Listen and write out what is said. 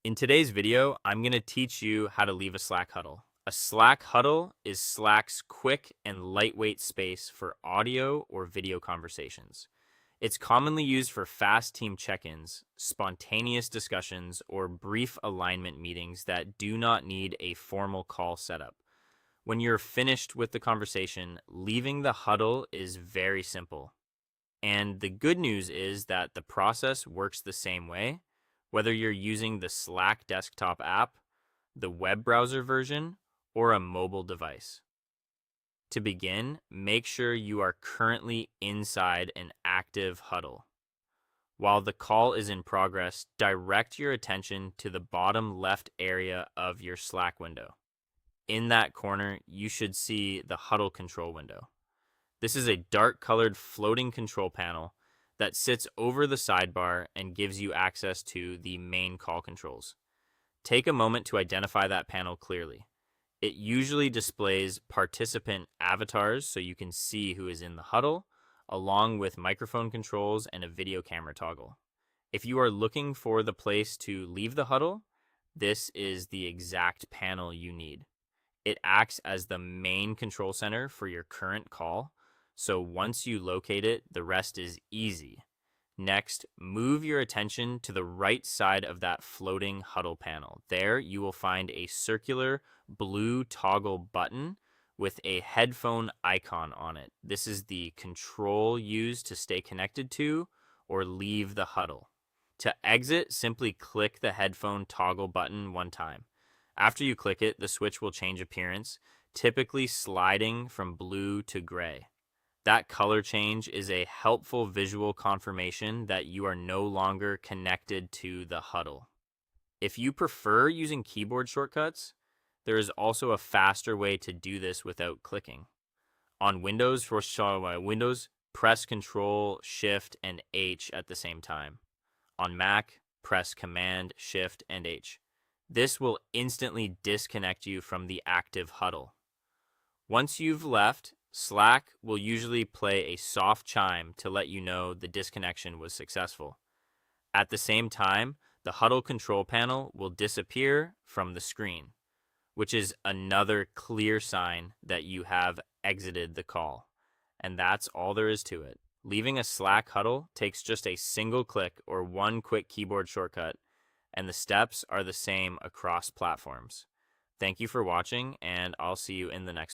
In today's video, I'm going to teach you how to leave a Slack huddle. A Slack huddle is Slack's quick and lightweight space for audio or video conversations. It's commonly used for fast team check-ins, spontaneous discussions, or brief alignment meetings that do not need a formal call setup. When you're finished with the conversation, leaving the huddle is very simple. And the good news is that the process works the same way, whether you're using the Slack desktop app, the web browser version, or a mobile device. To begin, make sure you are currently inside an active huddle. While the call is in progress, direct your attention to the bottom left area of your Slack window. In that corner, you should see the huddle control window. This is a dark-colored floating control panel that sits over the sidebar and gives you access to the main call controls. Take a moment to identify that panel clearly. It usually displays participant avatars so you can see who is in the huddle, along with microphone controls and a video camera toggle. If you are looking for the place to leave the huddle, this is the exact panel you need. It acts as the main control center for your current call, so once you locate it, the rest is easy. Next, move your attention to the right side of that floating huddle panel. There, you will find a circular blue toggle button with a headphone icon on it. This is the control used to stay connected to or leave the huddle. To exit, simply click the headphone toggle button one time. After you click it, the switch will change appearance, typically sliding from blue to gray. That color change is a helpful visual confirmation that you are no longer connected to the huddle. If you prefer using keyboard shortcuts, there is also a faster way to do this without clicking. On Windows, press Control, Shift, and H at the same time. On Mac, press Command, Shift, and H. This will instantly disconnect you from the active huddle. Once you've left, Slack will usually play a soft chime to let you know the disconnection was successful. At the same time, the huddle control panel will disappear from the screen, which is another clear sign that you have exited the call. And that's all there is to it. Leaving a Slack huddle takes just a single click or one quick keyboard shortcut, and the steps are the same across platforms. Thank you for watching, and I'll see you in the next